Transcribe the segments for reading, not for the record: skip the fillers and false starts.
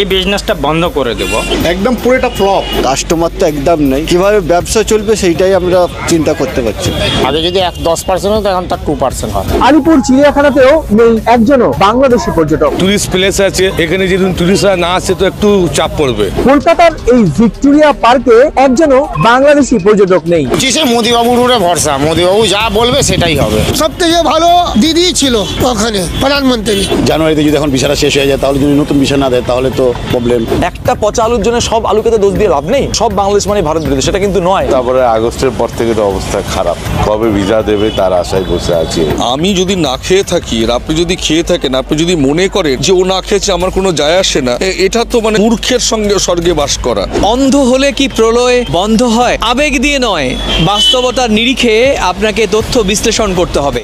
এই বিজনেসটা বন্ধ করে দেব। একদম পুরোটা ফ্লপ, কাস্টমার তো একদম নেই, কিভাবে ব্যবসা চলবে সেইটাই আমরা চিন্তা করতে পারছি। আগে যদি 10% হতো, এখন তার 2% হয়। আলিপুর চিড়িয়াখানাতেও নেই একজনও বাংলাদেশি পর্যটক। টুরিস্ট প্লেস আছে, এখানে যদি টুরিস্টরা না আসে তো একটু চাপ পড়বে। কলকাতার এই ভিক্টোরিয়া পার্কে একজনও বাংলাদেশি পর্যটক নেই। মোদিবাবুর উপরে ভরসা, মোদিবাবু যা বলবে সেটাই হবে। সব থেকে ভালো দিদি ছিল ওখানে প্রধানমন্ত্রী। জানুয়ারিতে যদি এখন ভিসাটা শেষ হয়ে যায়, তাহলে যদি নতুন ভিসা না দেয় তাহলে তো প্রবলেম। একটা পচা আলুর জন্য সব আলুকে তো দোষ দিয়ে লাভ নেই। সব বাংলাদেশ মানে ভারত বিরোধী, সেটা কিন্তু নয়। তারপরে আগস্টের পর থেকে তো অবস্থা খারাপ, কবে ভিসা দেবে তার আশায় বসে আছি। আমি যদি না খেয়ে থাকি আর আপনি যদি খেয়ে থাকেন, আপনি যদি মনে করেন যে ও না খেয়েছে আমার কোনো যায় আসে না, এটা তো মানে মূর্খের সঙ্গে স্বর্গে বাস করা। অন্ধ হলে কি প্রলয় বন্ধ হয়? আবেগ দিয়ে নয়, বাস্তবতার নিরিখে আপনাকে তথ্য বিশ্লেষণ করতে হবে।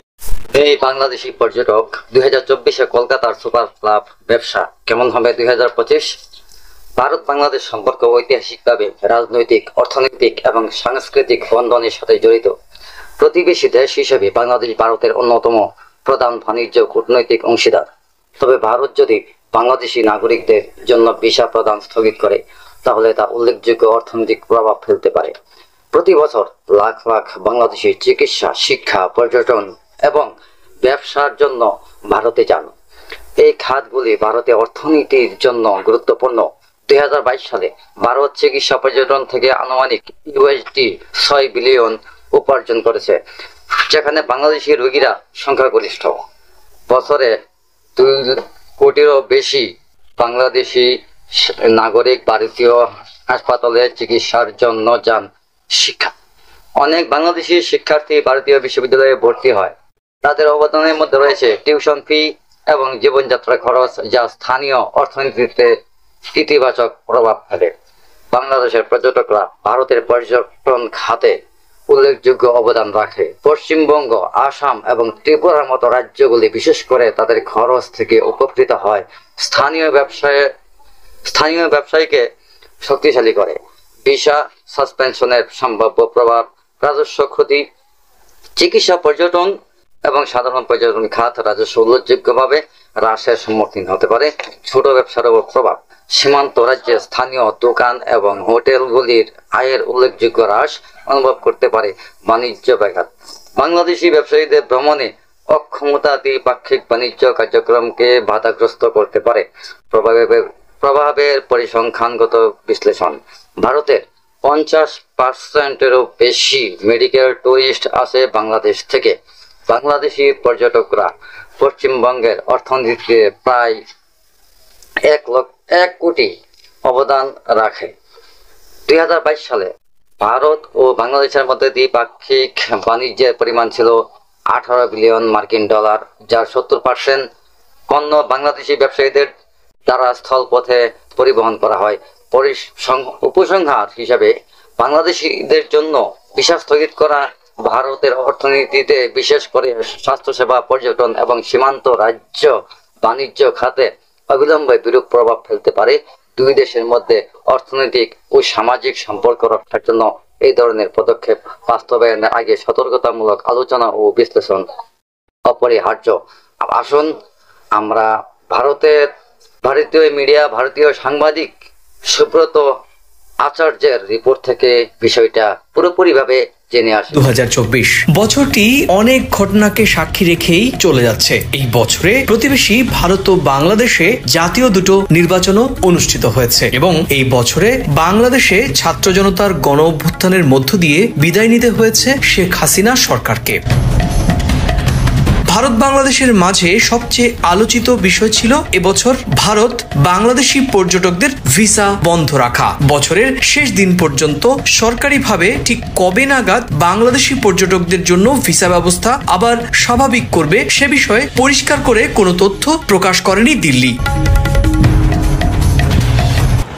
এই বাংলাদেশি পর্যটক 2024-এ কলকাতার সুপার ক্লাব ব্যবসা কেমন হবে 2025? ভারত বাংলাদেশ সম্পর্ক ঐতিহাসিকভাবে রাজনৈতিক, অর্থনৈতিক এবং সাংস্কৃতিক বন্ধনের সাথে জড়িত। প্রতিবেশী দেশ হিসেবে বাংলাদেশ ভারতের অন্যতম প্রধান বাণিজ্য কূটনৈতিক অংশীদার। তবে ভারত যদি বাংলাদেশি নাগরিকদের জন্য ভিসা প্রদান স্থগিত করে, তাহলে তা উল্লেখযোগ্য অর্থনৈতিক প্রভাব ফেলতে পারে। প্রতি বছর লাখ লাখ বাংলাদেশি চিকিৎসা, শিক্ষা, পর্যটন এবং ব্যবসার জন্য ভারতে যান। এই খাতগুলি ভারতের অর্থনীতির জন্য গুরুত্বপূর্ণ। 2022 সালে ভারত চিকিৎসা পর্যটন থেকে আনুমানিক $6 বিলিয়ন উপার্জন করেছে, যেখানে বাংলাদেশি রোগীরা সংখ্যাগরিষ্ঠ। বছরে 2 কোটিরও বেশি বাংলাদেশি নাগরিক ভারতীয় হাসপাতালে চিকিৎসার জন্য যান। শিক্ষা, অনেক বাংলাদেশি শিক্ষার্থী ভারতীয় বিশ্ববিদ্যালয়ে ভর্তি হয়। তাদের অবদানের মধ্যে রয়েছে টিউশন ফি এবং জীবনযাত্রা খরচ, যা স্থানীয় অর্থনীতিতে ইতিবাচক প্রভাব ফেলে। বাংলাদেশের পর্যটকরা ভারতের পর্যটন খাতে উল্লেখযোগ্য অবদান রাখে। পশ্চিমবঙ্গ, আসাম এবং ত্রিপুরার মতো রাজ্যগুলি বিশেষ করে তাদের খরচ থেকে উপকৃত হয়। স্থানীয় ব্যবসায়ীকে শক্তিশালী করে। ভিসা সাসপেনশনের সম্ভাব্য প্রভাব, রাজস্ব ক্ষতি, চিকিৎসা, পর্যটন এবং সাধারণ পর্যটন খাত রাজস্ব উল্লেখযোগ্যভাবে হ্রাসের সম্মুখীন হতে পারে। ছোট ব্যবসার উপর প্রভাব, সীমান্ত রাজ্যে স্থানীয় দোকান এবং হোটেলগুলির আয়ের উল্লেখযোগ্য হ্রাস অনুভব করতে পারে। বাণিজ্য ব্যাঘাত, বাংলাদেশি ব্যবসায়ীদের ভ্রমণে অক্ষমতা দ্বিপাক্ষিক বাণিজ্য কার্যক্রমকে বাধাগ্রস্ত করতে পারে। প্রভাবের পরিসংখ্যানগত বিশ্লেষণ, ভারতের 50%-এরও বেশি মেডিকেল টুরিস্ট আসে বাংলাদেশ থেকে। বাংলাদেশি পর্যটকরা পশ্চিমবঙ্গের অর্থনীতিতে প্রায় 1 কোটি অবদান রাখে। 2022 সালে ভারত ও বাংলাদেশের মধ্যে দ্বিপাক্ষিক বাণিজ্যের পরিমাণ ছিল $18 বিলিয়ন, যার 70% পণ্য বাংলাদেশি ব্যবসায়ীদের দ্বারা স্থলপথে পরিবহন করা হয়। উপসংহার হিসাবে, বাংলাদেশিদের জন্য ভিসা স্থগিত করা ভারতের অর্থনীতিতে, বিশেষ করে স্বাস্থ্যসেবা, পর্যটন এবং সীমান্ত রাজ্য বাণিজ্য খাতে অবিলম্বে বিরূপ প্রভাব ফেলতে পারে। দুই দেশের মধ্যে অর্থনৈতিক ও সামাজিক সম্পর্ক রক্ষার জন্য এই ধরনের পদক্ষেপ বাস্তবায়নের আগে সতর্কতামূলক আলোচনা ও বিশ্লেষণ অপরিহার্য। আসুন আমরা ভারতীয় মিডিয়া, ভারতীয় সাংবাদিক সুব্রত আচার্যের রিপোর্ট থেকে বিষয়টা পুরোপুরিভাবে জেনে আসি। 2024 বছরটি অনেক ঘটনাকে সাক্ষী রেখেই চলে যাচ্ছে। এই বছরে প্রতিবেশী ভারত ও বাংলাদেশে জাতীয় দুটো নির্বাচনও অনুষ্ঠিত হয়েছে এবং এই বছরে বাংলাদেশে ছাত্র জনতার গণ অভ্যুত্থানের মধ্য দিয়ে বিদায় নিতে হয়েছে শেখ হাসিনা সরকারকে। ভারত বাংলাদেশের মাঝে সবচেয়ে আলোচিত বিষয় ছিল এবছর ভারত বাংলাদেশি পর্যটকদের ভিসা বন্ধ রাখা। বছরের শেষ দিন পর্যন্ত সরকারিভাবে ঠিক কবে নাগাদ বাংলাদেশি পর্যটকদের জন্য ভিসা ব্যবস্থা আবার স্বাভাবিক করবে সে বিষয়ে পরিষ্কার করে কোনো তথ্য প্রকাশ করেনি দিল্লি।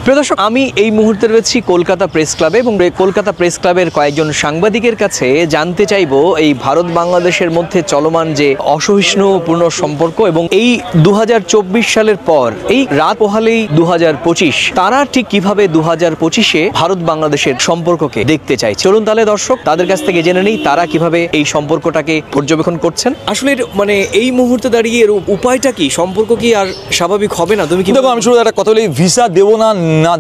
প্রিয় দর্শক, আমি এই মুহূর্তে রয়েছি কলকাতা প্রেস ক্লাবে এবং কলকাতা প্রেস ক্লাবের কয়েকজন সাংবাদিকের কাছে জানতে চাইবো এই ভারত বাংলাদেশের মধ্যে চলমান যে অসহিষ্ণুপূর্ণ সম্পর্ক এবং এই 2024 সালের পর এই রাত পোহালেই 2025 তারা ঠিক কিভাবে 2025-এ ভারত বাংলাদেশের সম্পর্ককে দেখতে চায়। চলুন তাহলে দর্শক তাদের কাছ থেকে জেনে নেই তারা কিভাবে এই সম্পর্কটাকে পর্যবেক্ষণ করছেন। আসলে মানে এই মুহূর্তে দাঁড়িয়ে এর উপায়টা কি, সম্পর্ক কি আর স্বাভাবিক হবে না? তুমি কি দেখো, আমি শুধু একটা কথা বলি, ভিসা দেবো না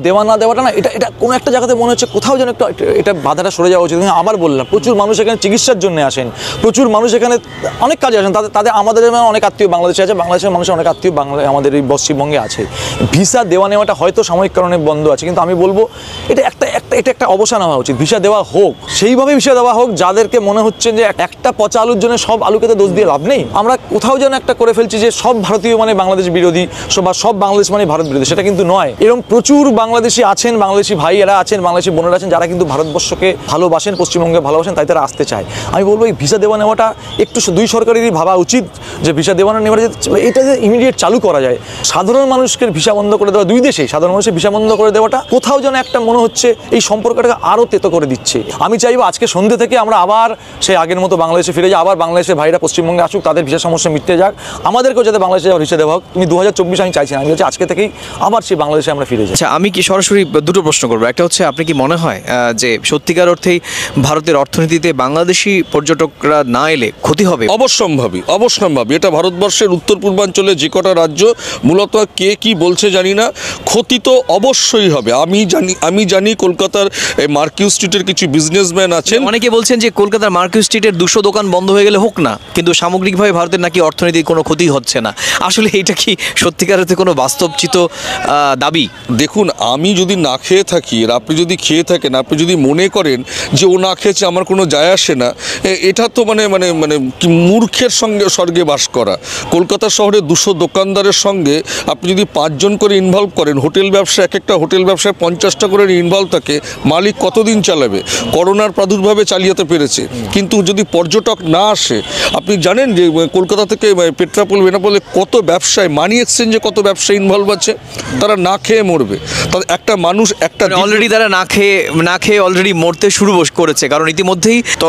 দেওয়াটা না, এটা কোনো একটা জায়গাতে মনে হচ্ছে কোথাও যেন একটা এটা বাধাটা সরে যাওয়া উচিত। আবার বললাম, প্রচুর মানুষ এখানে চিকিৎসার জন্য আসেন, প্রচুর মানুষ এখানে অনেক কাজে আসেন, তাদের আমাদের অনেক আত্মীয় বাংলাদেশে আছে, বাংলাদেশের মানুষের অনেক আত্মীয় আমাদের এই পশ্চিমবঙ্গে আছে। ভিসা দেওয়া নেওয়াটা হয়তো সাময়িক কারণে বন্ধ আছে, কিন্তু আমি বলবো এটা একটা অবসান হওয়া উচিত। ভিসা দেওয়া হোক, সেইভাবে ভিসা দেওয়া হোক যাদেরকে মনে হচ্ছে যে একটা পচা আলুর জন্য সব আলুকে তো দোষ দিয়ে লাভ নেই। আমরা কোথাও যেন একটা করে ফেলছি যে সব ভারতীয় মানে বাংলাদেশ বিরোধী বা সব বাংলাদেশ মানে ভারত বিরোধী, সেটা কিন্তু নয়। এরকম প্রচুর বাংলাদেশি আছেন, বাংলাদেশি ভাইয়েরা আছেন, বাংলাদেশি বোনেরা আছেন যারা কিন্তু ভারতবর্ষকে ভালোবাসেন, পশ্চিমবঙ্গে ভালোবাসেন, তাই তারা আসতে চায়। আমি বলবো এই ভিসা দেওয়া নেওয়াটা একটু দুই সরকারেরই ভাবা উচিত যে ভিসা দেওয়া নেওয়াটা এটা যে ইমিডিয়েট চালু করা যায়। সাধারণ মানুষকে ভিসা বন্ধ করে দেওয়া, দুই দেশে সাধারণ মানুষের ভিসা বন্ধ করে দেওয়াটা কোথাও যেন একটা মনে হচ্ছে এই সম্পর্কটাকে আরও তেতো করে দিচ্ছে। আমি চাইবো আজকে সন্ধ্যে থেকে আমরা আবার সেই আগের মতো বাংলাদেশে ফিরে যাই, আবার বাংলাদেশের ভাইরা পশ্চিমবঙ্গে আসুক, তাদের ভিসা সমস্যা মিটতে যাক, আমাদেরকেও যাতে বাংলাদেশে যাওয়ার ভিসা দেওয়া হোক। তুমি 2024 আমি চাইছি না, আমি বলছি আজকে থেকেই আবার সেই বাংলাদেশে আমরা ফিরে যাই। আচ্ছা, আমি কি সরাসরি দুটো প্রশ্ন করবো। একটা হচ্ছে, আপনি কি মনে হয় যে সত্যিকার অর্থেই ভারতের অর্থনীতিতে বাংলাদেশি পর্যটকরা না এলে ক্ষতি হবে? অবশ্যম্ভাবী। এটা ভারতবর্ষের উত্তর পূর্বাঞ্চলে যে কটা রাজ্য, মূলত কে কি বলছে জানি না, ক্ষতি তো অবশ্যই হবে। আমি জানি কলকাতার মার্কিউ স্ট্রিটের কিছু বিজনেসম্যান আছেন, অনেকে বলছেন যে কলকাতার মার্কিউ স্ট্রিটের 200 দোকান বন্ধ হয়ে গেলে হোক না, কিন্তু সামগ্রিকভাবে ভারতের নাকি অর্থনীতির কোনো ক্ষতি হচ্ছে না। আসলে এইটা কি সত্যিকার অর্থে কোনো বাস্তবচিত দাবি? দেখুন, আমি যদি না খেয়ে থাকি আর আপনি যদি খেয়ে থাকেন, আপনি যদি মনে করেন যে ও না খেয়েছে আমার কোনো যায় আসে না, এটা তো মানে মূর্খের সঙ্গে স্বর্গে বাস করা। কলকাতা শহরে 200 দোকানদারের সঙ্গে আপনি যদি 5 জন করে ইনভলভ করেন, হোটেল ব্যবসা, এক একটা হোটেল ব্যবসায় 50টা করে ইনভলভ থাকে, মালিক কতদিন চালাবে? করোনার প্রাদুর্ভাবে চালিয়ে পেরেছে, কিন্তু যদি পর্যটক না আসে, আপনি জানেন যে কলকাতা থেকে পেট্রাপোল বেনাপোলে কত ব্যবসায়, মানি এক্সচেঞ্জে কত ব্যবসা ইনভলভ আছে, তারা না খেয়ে মরবে। তাদের একটা মানুষ একটা অলরেডি তারা না খেয়ে অলরেডি মরতে শুরু করেছে, কারণ ইতিমধ্যেই তো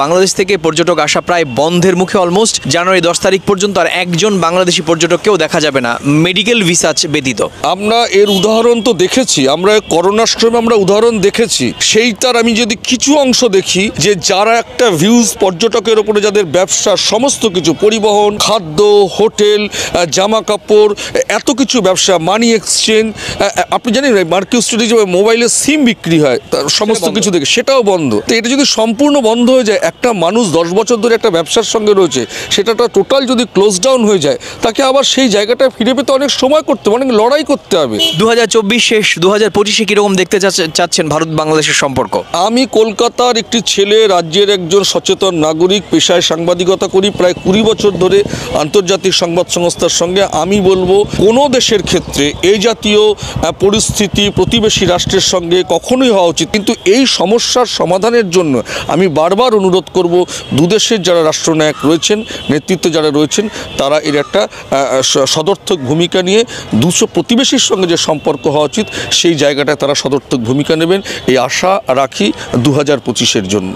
বাংলাদেশ থেকে পর্যটক আসা প্রায় বন্ধের মুখে। অলমোস্ট জানুয়ারি 10 তারিখ পর্যন্ত আর একজন বাংলাদেশি পর্যটককেও দেখা যাবে না, মেডিকেল ভিসা ব্যতীত। আমরা এর উদাহরণ তো দেখেছি, আমরা করোনার সময় আমরা উদাহরণ দেখেছি। সেইটার আমি যদি কিছু অংশ দেখি যে যারা একটা ভিউজ পর্যটকের ওপরে, যাদের ব্যবসা সমস্ত কিছু, পরিবহন, খাদ্য, হোটেল, জামা কাপড়, এত কিছু ব্যবসা, মানি এক্সচেঞ্জ, আপনি জানেন মার্কিউ স্ট্রিটে যে মোবাইলের সিম বিক্রি হয়, তার সমস্ত কিছু দেখে সেটাও বন্ধ। তো এটা যদি সম্পূর্ণ বন্ধ হয়ে যায়, একটা মানুষ 10 বছর ধরে একটা ব্যবসার সঙ্গে রয়েছে, সেটা টোটাল যদি ক্লোজ ডাউন হয়ে যায়, তাকে আবার সেই জায়গাটা ফিরে পেতে অনেক সময় করতে হবে, অনেক লড়াই করতে হবে। 2024 শেষ, 2025-এ কিরকম দেখতে চাচ্ছেন ভারত বাংলাদেশের সম্পর্ক? আমি কলকাতার একটি ছেলে, রাজ্যের একজন সচেতন নাগরিক, পেশায় সাংবাদিকতা করি প্রায় 20 বছর ধরে আন্তর্জাতিক সংবাদ সংস্থার সঙ্গে। আমি বলবো কোনো দেশের ক্ষেত্রে এই জাতীয় পরিস্থিতি প্রতিবেশী রাষ্ট্রের সঙ্গে কখনোই হওয়া উচিত, কিন্তু এই সমস্যার সমাধানের জন্য আমি বারবার অনুরোধ করব দুদেশের যারা রাষ্ট্রনায়ক রয়েছেন, নেতৃত্বে যারা রয়েছেন, তারা এর একটা সদর্থক ভূমিকা নিয়ে প্রতিবেশীর সঙ্গে যে সম্পর্ক হওয়া উচিত সেই জায়গাটায় তারা সদর্থক ভূমিকা নেবেন, এই আশা রাখি 2025-এর জন্য।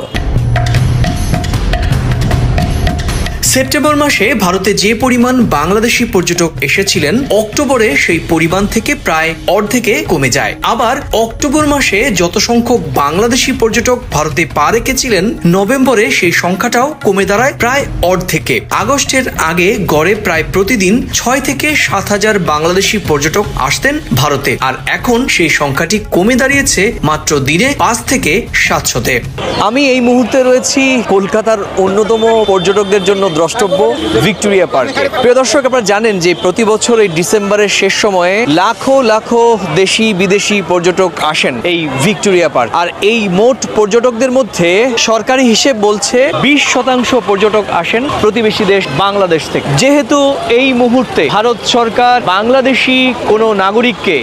সেপ্টেম্বর মাসে ভারতে যে পরিমাণ বাংলাদেশি পর্যটক এসেছিলেন, অক্টোবরে সেই পরিমাণ থেকে প্রায় অর্ধেকে কমে যায়। আবার অক্টোবর মাসে যত সংখ্যক বাংলাদেশি পর্যটক ভারতে পা রেখেছিলেন, নভেম্বরে সেই সংখ্যাটাও কমে দাঁড়ায় প্রায় অর্ধেকে। আগস্টের আগে গড়ে প্রায় প্রতিদিন 6 থেকে 7 হাজার বাংলাদেশি পর্যটক আসতেন ভারতে, আর এখন সেই সংখ্যাটি কমে দাঁড়িয়েছে মাত্র দিনে 5 থেকে 700-তে। আমি এই মুহূর্তে রয়েছি কলকাতার অন্যতম পর্যটকদের জন্য দ্রষ্টব্য ভিক্টোরিয়া পার্কে। প্রিয় দর্শক, আপনারা জানেন যে প্রতি বছর এই ডিসেম্বরের শেষ সময়ে লাখো লাখো দেশি বিদেশি পর্যটক আসেন এই ভিক্টোরিয়া পার্ক, আর এই মোট পর্যটকদের মধ্যে সরকারি হিসেব বলছে 20% পর্যটক আসেন প্রতিবেশী দেশ বাংলাদেশ থেকে। যেহেতু এই মুহূর্তে ভারত সরকার বাংলাদেশি কোনো নাগরিককে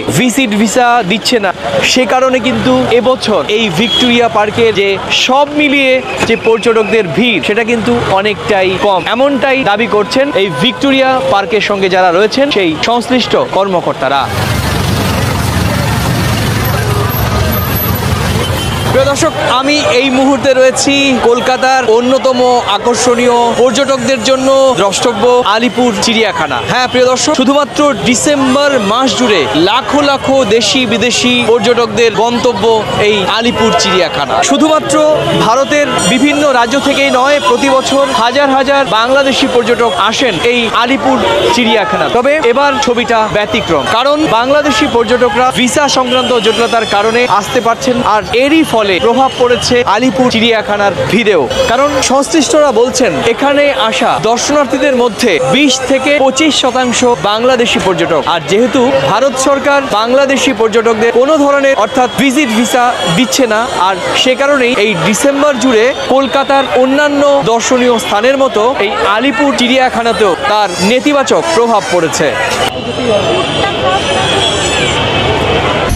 ভিসা দিচ্ছে না, সে কারণে কিন্তু এবছর এই ভিক্টোরিয়া পার্কে যে সব মিলিয়ে যে পর্যটকদের ভিড়, সেটা কিন্তু অনেকটাই কম, এমনটাই দাবি করছেন এই ভিক্টোরিয়া পার্কের সঙ্গে যারা রয়েছেন সেই সংশ্লিষ্ট কর্মকর্তারা। প্রিয় দর্শক, আমি এই মুহূর্তে রয়েছি কলকাতার অন্যতম আকর্ষণীয় পর্যটকদের জন্য দ্রষ্টব্য আলিপুর চিড়িয়াখানা। হ্যাঁ প্রিয় দর্শক, শুধুমাত্র ডিসেম্বর মাস জুড়ে লাখো লাখো দেশি বিদেশি পর্যটকদের গন্তব্য এই আলিপুর চিড়িয়াখানা। শুধুমাত্র ভারতের বিভিন্ন রাজ্য থেকেই নয়, প্রতি বছর হাজার হাজার বাংলাদেশি পর্যটক আসেন এই আলিপুর চিড়িয়াখানা। তবে এবার ছবিটা ব্যতিক্রম, কারণ বাংলাদেশি পর্যটকরা ভিসা সংক্রান্ত জটিলতার কারণে আসতে পারছেন, আর এরই ফলে প্রভাব পড়েছে আলিপুর চিড়িয়াখানার ভিড়েও। কারণ সংশ্লিষ্টরা বলছেন এখানে আসা দর্শনার্থীদের মধ্যে 20 থেকে 25% বাংলাদেশি পর্যটক। আর যেহেতু ভারত সরকার বাংলাদেশি পর্যটকদের কোনো ধরনের অর্থাৎ ভিজিট ভিসা দিচ্ছে না, আর সে কারণেই এই ডিসেম্বর জুড়ে কলকাতার অন্যান্য দর্শনীয় স্থানের মতো এই আলিপুর চিড়িয়াখানাতেও তার নেতিবাচক প্রভাব পড়েছে।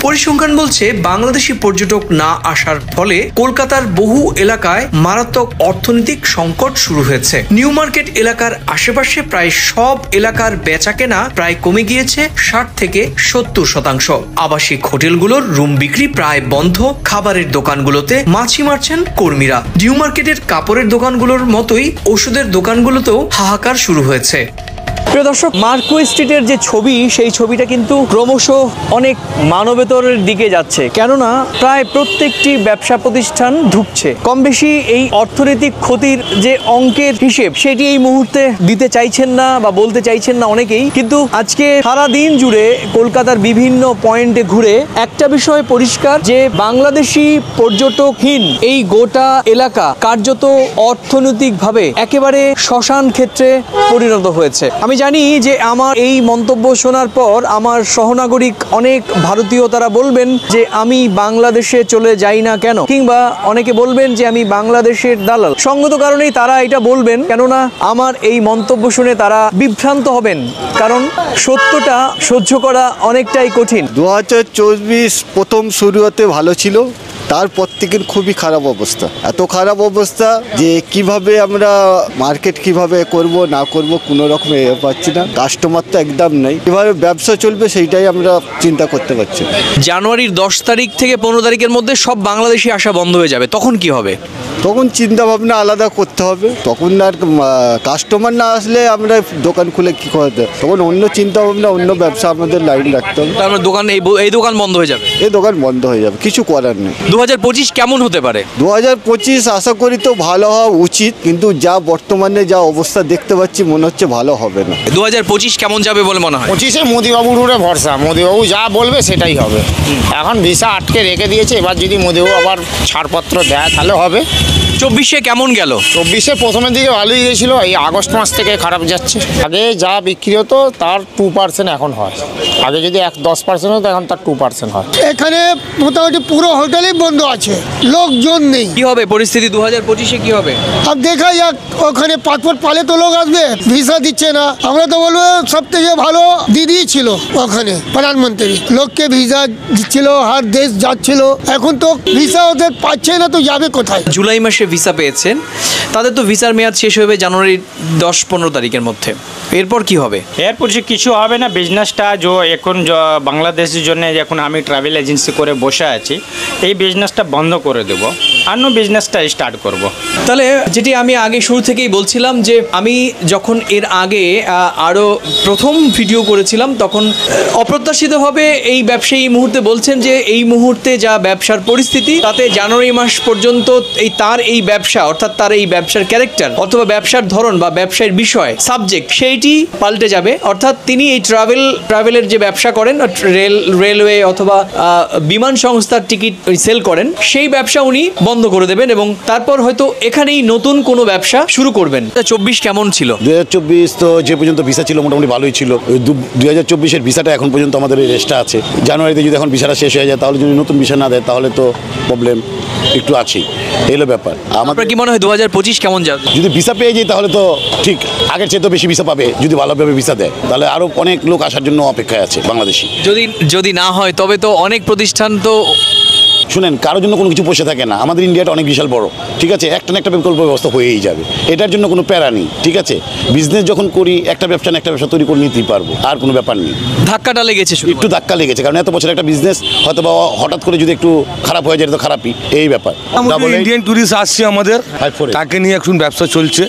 পরিসংখ্যান বলছে বাংলাদেশি পর্যটক না আসার ফলে কলকাতার বহু এলাকায় মারাত্মক অর্থনৈতিক সংকট শুরু হয়েছে। নিউ মার্কেট এলাকার আশেপাশে প্রায় সব এলাকার বেচাকেনা প্রায় কমে গিয়েছে 60 থেকে 70%। আবাসিক হোটেলগুলোর রুম বিক্রি প্রায় বন্ধ, খাবারের দোকানগুলোতে মাছি মারছেন কর্মীরা। নিউ মার্কেটের কাপড়ের দোকানগুলোর মতোই ওষুধের দোকানগুলোতেও হাহাকার শুরু হয়েছে। প্রিয় দর্শক, মার্কো স্ট্রিটের যে ছবি, সেই ছবিটা কিন্তু ক্রমশ অনেক মানবেতরের দিকে যাচ্ছে, কেননা প্রায় প্রত্যেকটি ব্যবসা প্রতিষ্ঠান ঢুকছে। কম বেশি এই অর্থনৈতিক ক্ষতির যে অঙ্কের হিসেব, সেটি এই মুহূর্তে দিতে চাইছেন না বা বলতে চাইছেন না অনেকেই। কিন্তু আজকে সারা দিন জুড়ে কলকাতার বিভিন্ন পয়েন্টে ঘুরে একটা বিষয় পরিষ্কার, যে বাংলাদেশি পর্যটকহীন এই গোটা এলাকা কার্যত অর্থনৈতিকভাবে একেবারে শ্মশান ক্ষেত্রে পরিণত হয়েছে। আমি জানি যে আমার এই মন্তব্য শোনার পর আমার সহনাগরিক অনেক ভারতীয় তারা বলবেন যে আমি বাংলাদেশে চলে যাই না কেন, কিংবা অনেকে বলবেন যে আমি বাংলাদেশের দালাল। সঙ্গত কারণেই তারা এটা বলবেন, কেননা আমার এই মন্তব্য শুনে তারা বিভ্রান্ত হবেন, কারণ সত্যটা সহ্য করা অনেকটাই কঠিন। 2024 প্রথম শুরু হতে ভালো ছিল, তারপর থেকে খুবই খারাপ অবস্থা। এত খারাপ অবস্থা যে কিভাবে আমরা মার্কেট কিভাবে করব না করব কোনো রকম পাচ্ছি না। কাস্টমার তো একদম নেই, কিভাবে ব্যবসা চলবে সেইটাই আমরা চিন্তা করতে পারছি না। জানুয়ারির 10 তারিখ থেকে 15 তারিখের মধ্যে সব বাংলাদেশি আসা বন্ধ হয়ে যাবে, তখন কি হবে? তখন চিন্তা ভাবনা আলাদা করতে হবে। তখন আর কাস্টমার না আসলে আমরা দোকান খুলে কি করতে, তখন অন্য চিন্তা ভাবনা, অন্য ব্যবসা আমাদের লাইন রাখতে হবে। তার মানে দোকান এই দোকান বন্ধ হয়ে যাবে, এই দোকান বন্ধ হয়ে যাবে, কিছু করার নেই। 2025 কেমন হতে পারে? 2025 আশা করি তো ভালো হওয়া উচিত, কিন্তু যা বর্তমানে যা অবস্থা দেখতে পাচ্ছি মনে হচ্ছে ভালো হবে না। 2025 কেমন যাবে বলে মনে হয়? 25-এ মোদিবাবুর উপরে ভরসা, মোদিবাবু যা বলবে সেটাই হবে। এখন ভিসা আটকে রেখে দিয়েছে, এবার যদি মোদিবাবু আবার ছাড়পত্র দেয় তাহলে হবে। 24-এ কেমন গেল? 24-এ প্রথমের দিকে ভালোই গেছিলো, এই আগস্ট মাস থেকে খারাপ যাচ্ছে। আগে যা বিক্রি হতো তার 2% এখন হয়, আগে যদি 10% হতো এখন তার 2% হয়। এখানে মোটামুটি পুরো হোটেলই বন্ধ আছে, লোকজন নেই। কি হবে পরিস্থিতি 2025-এ কি হবে? अब দেখা যাক, ওখানে পাসপোর্ট পালে তো লোক আসবে, ভিসা দিচ্ছে না। আমরা তো বলবো সব থেকে ভালো দিদি ছিল ওখানে, প্রধানমন্ত্রী লোককে ভিসা দিচ্ছিল, হার দেশ যাচ্ছিল। এখন তো ভিসা ওদের পাচ্ছে না, তো যাবে কোথায়? জুলাই মাসে ভিসা পেয়েছেন, তাদের তো ভিসার মেয়াদ শেষ হবে জানুয়ারির 10-15 তারিখের মধ্যে। এরপর কি হবে? এরপর কিছু হবে না। বিজনেসটা এখন বাংলাদেশের জন্য এখন আমি ট্রাভেল এজেন্সি করে বসে আছি, এই বিজনেসটা বন্ধ করে দেবো, অন্য বিজনেসটা স্টার্ট করব। তাহলে যেটি আমি আগে শুরু থেকেই বলছিলাম, যে আমি যখন এর আগে আরও প্রথম ভিডিও করেছিলাম, তখন অপ্রত্যাশিতভাবে এই ব্যবসায়ী এই মুহূর্তে বলছেন যে এই মুহূর্তে যা ব্যবসার পরিস্থিতি, তাতে জানুয়ারি মাস পর্যন্ত তার এই ব্যবসা, অর্থাৎ তার এই ব্যবসার ক্যারেক্টার অথবা ব্যবসার ধরন বা ব্যবসার বিষয় সাবজেক্ট, সেইটি পাল্টে যাবে। অর্থাৎ তিনি এই ট্রাভেলের যে ব্যবসা করেন, রেলওয়ে অথবা বিমান সংস্থার টিকিট সেল করেন, সেই ব্যবসা উনি বন্ধ করে দেবেন এবং তারপর হয়তো এখানেই নতুন কোনো ব্যবসা শুরু করবেন। 2024 কেমন ছিল? 2024 তো যে পর্যন্ত ভিসা ছিল মোটামুটি ভালোই ছিল। 2024-এর ভিসাটা এখন পর্যন্ত আমাদের রেস্টটা আছে। জানুয়ারিতে যদি এখন ভিসাটা শেষ হয়ে যায়, তাহলে যদি নতুন ভিসা না দেয় তাহলে তো প্রবলেম একটু আছেই। এই হলো ব্যাপার। আমার কি মনে হয় 2025 কেমন যাবে? যদি ভিসা পেয়ে যাই তাহলে তো ঠিক আগের চেয়ে তো বেশি ভিসা পাবে। যদি ভালোভাবে ভিসা দেয় তাহলে আরও অনেক লোক আসার জন্য অপেক্ষায় আছে বাংলাদেশি। যদি না হয় তবে তো অনেক প্রতিষ্ঠান তো শুনেন কারোর জন্য কোনো কিছু বসে থাকে না, আমাদের ইন্ডিয়াটা অনেক বিশাল বড়, ঠিক আছে, একটা না একটা বিকল্প ব্যবস্থা হয়েই যাবে, এটার জন্য কোনো প্যারা নেই, ঠিক আছে। বিজনেস যখন করি একটা ব্যবসা না একটা ব্যবসা তৈরি করে নিতেই পারবো, আর কোনো ব্যাপার নেই। ধাক্কাটা লেগেছে, একটু ধাক্কা লেগেছে, কারণ এত বছর একটা বিজনেস হয়তো বা হঠাৎ করে যদি একটু খারাপ হয়ে যায় তো খারাপই, এই ব্যাপার। ইন্ডিয়ান টুরিস্ট আসছে আমাদের, তাকে নিয়ে এখন ব্যবসা চলছে,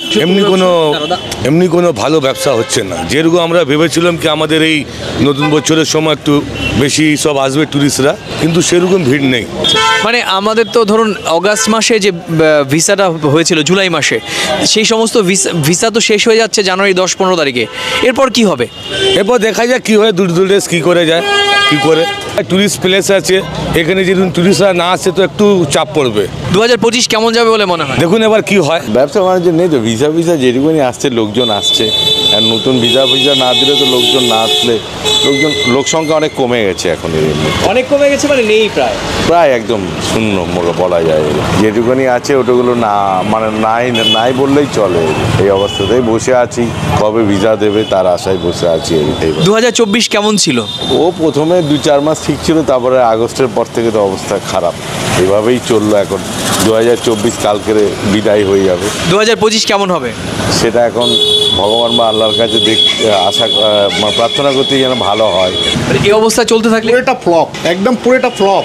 এমনি কোনো ভালো ব্যবসা হচ্ছে না। যেরকম আমরা ভেবেছিলাম কি আমাদের এই নতুন বছরের সময় একটু বেশি সব আসবে টুরিস্টরা, কিন্তু সেরকম ভিড় নেই। মানে আমাদের তো ধরুন অগাস্ট মাসে যে ভিসাটা হয়েছিল জুলাই মাসে, সেই সমস্ত ভিসা তো শেষ হয়ে যাচ্ছে জানুয়ারি 10-15 তারিখে, এরপর কি হবে? এরপর দেখা যায় কি হয়, দূর দেশ কী করে যায়, কি করে টুরিস্ট প্লেস আছে এখানে, যদি টুরিস্টরা না আসে তো একটু চাপ পড়বে। 2025 কেমন যাবে বলে মনে হয়? দেখুন এবার কি হয়। ব্যবসা বাণিজ্য নেই তো, ভিসা যেটুকুনি আসছে লোকজন আসছে, আর নতুন ভিসা না দিলে তো লোকজন না আসলে লোক সংখ্যা অনেক কমে গেছে এখন। অনেক কমে গেছে মানে নেই, প্রায় একদম শূন্য বলা যায়। যেটুকুনি আছে ওটাগুলো না, মানে নাই বললেই চলে। এই অবস্থাতেই বসে আছি, কবে ভিসা দেবে তার আশায় বসে আছি। 2024 কেমন ছিল? ও প্রথমে 2-4 মাস ঠিক ছিল, তারপরে আগস্টের পর থেকে তো অবস্থা খারাপ, এভাবেই চললো। এখন 2024 কালকে বিদায় হয়ে যাবে। 2025 কেমন হবে সেটা এখন ভগবান বা আল্লাহর কাছে আশা প্রার্থনা করতে যেন ভালো হয়। এই অবস্থা চলতে থাকলে পুরোটা ফ্লপ, একদম পুরোটা ফ্লপ।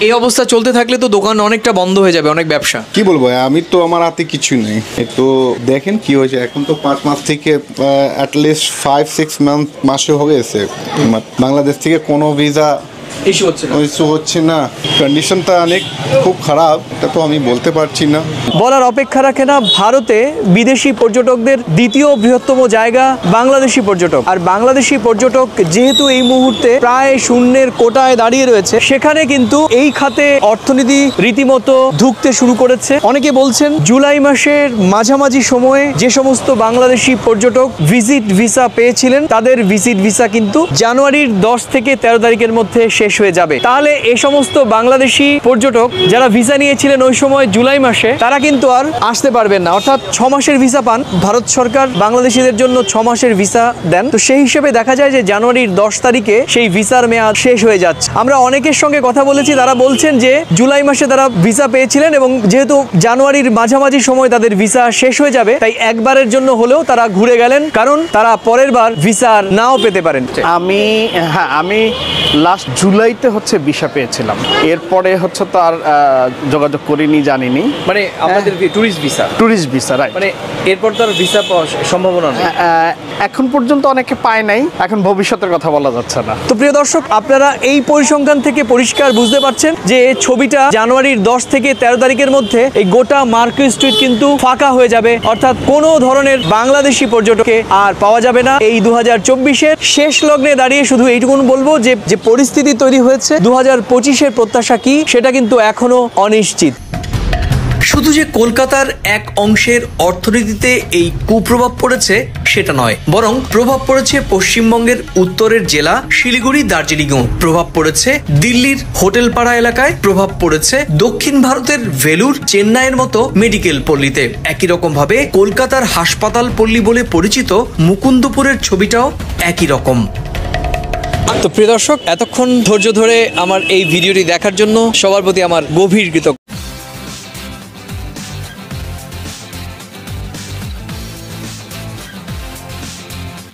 এই অবস্থা চলতে থাকলে তো দোকান অনেকটা বন্ধ হয়ে যাবে, অনেক ব্যবসা। কি বলবো, আমি তো আমার হাতে কিছু নেই। তো দেখেন কি হয়েছে, এখন তো 5 মাস থেকে অ্যাটলিস্ট 5-6 মাসে হয়ে গেছে বাংলাদেশ থেকে কোনো ভিসা ইস্যু হচ্ছে না। কন্ডিশনটা অনেক খুব খারাপ, এটা তো আমি বলতে পারছি না। বলার অপেক্ষা রাখে না, ভারতে বিদেশি পর্যটকদের দ্বিতীয় বৃহত্তম জায়গা বাংলাদেশি পর্যটক। আর বাংলাদেশি পর্যটক যেহেতু এই মুহূর্তে প্রায় শূন্যের কোটায় দাঁড়িয়ে রয়েছে, সেখানে কিন্তু এই খাতে অর্থনীতি রীতিমতো ধুঁকতে শুরু করেছে। অনেকে বলছেন জুলাই মাসের মাঝামাঝি সময়ে যে সমস্ত বাংলাদেশি পর্যটক ভিজিট ভিসা পেয়েছিলেন, তাদের ভিজিট ভিসা কিন্তু জানুয়ারির 10 থেকে 13 তারিখের মধ্যে শেষ হয়ে যাবে। তাহলে এই সমস্ত বাংলাদেশি পর্যটক যারা ভিসা নিয়েছিলেন ওই সময় জুলাই মাসে, তারা কিন্তু আর আসতে পারবেন না। অর্থাৎ 6 মাসের ভিসা পান, ভারত সরকার বাংলাদেশিদের জন্য 6 মাসের ভিসা দেন। তো সেই হিসেবে দেখা যায় যে জানুয়ারির 10 তারিখে সেই ভিসার মেয়াদ শেষ হয়ে যাচ্ছে। আমরা অনেকের সঙ্গে কথা বলেছি, তারা বলছেন যে জুলাই মাসে তারা ভিসা পেয়েছিলেন এবং যেহেতু জানুয়ারির মাঝামাঝি সময় তাদের ভিসা শেষ হয়ে যাবে, তাই একবারের জন্য হলেও তারা ঘুরে গেলেন, কারণ তারা পরের বার ভিসা আর নাও পেতে পারেন। আমি লাস্ট জুলাইতে ভিসা পেয়েছিলাম, এরপরে তো আর যোগাযোগ করিনি, জানিনি। মানে আপনাদের টুরিস্ট ভিসা রাইট, মানে এরপর তো আর ভিসা পাওয়ার সম্ভাবনা নেই। এখন পর্যন্ত অনেকে পায় নাই, এখন ভবিষ্যতের কথা বলা যাচ্ছে না। তো প্রিয় দর্শক, আপনারা এই পরিসংখ্যান থেকে পরিষ্কার বুঝতে পারছেন যে ছবিটা জানুয়ারির 10 থেকে 13 তারিখের মধ্যে এই গোটা মার্কেট স্ট্রিট কিন্তু ফাঁকা হয়ে যাবে। অর্থাৎ কোনো ধরনের বাংলাদেশি পর্যটককে আর পাওয়া যাবে না। এই 2024-এর শেষ লগ্নে দাঁড়িয়ে শুধু এইটুকুন বলবো যে পরিস্থিতি তৈরি হয়েছে, 2025-এর প্রত্যাশা কি সেটা কিন্তু এখনো অনিশ্চিত। শুধু যে কলকাতার এক অংশের অর্থনীতিতে এই কুপ্রভাব পড়েছে সেটা নয়, বরং প্রভাব পড়েছে পশ্চিমবঙ্গের উত্তরের জেলা শিলিগুড়ি, দার্জিলিংও প্রভাব পড়েছে, দিল্লির হোটেলপাড়া এলাকায় প্রভাব পড়েছে, দক্ষিণ ভারতের ভেলুর, চেন্নাইয়ের মতো মেডিকেল পল্লীতে। একই রকম ভাবে কলকাতার হাসপাতাল পল্লী বলে পরিচিত মুকুন্দপুরের ছবিটাও একই রকম। তো প্রিয় দর্শক, এতক্ষণ ধৈর্য ধরে আমার এই ভিডিওটি দেখার জন্য সবার প্রতি আমার গভীর কৃতজ্ঞতা।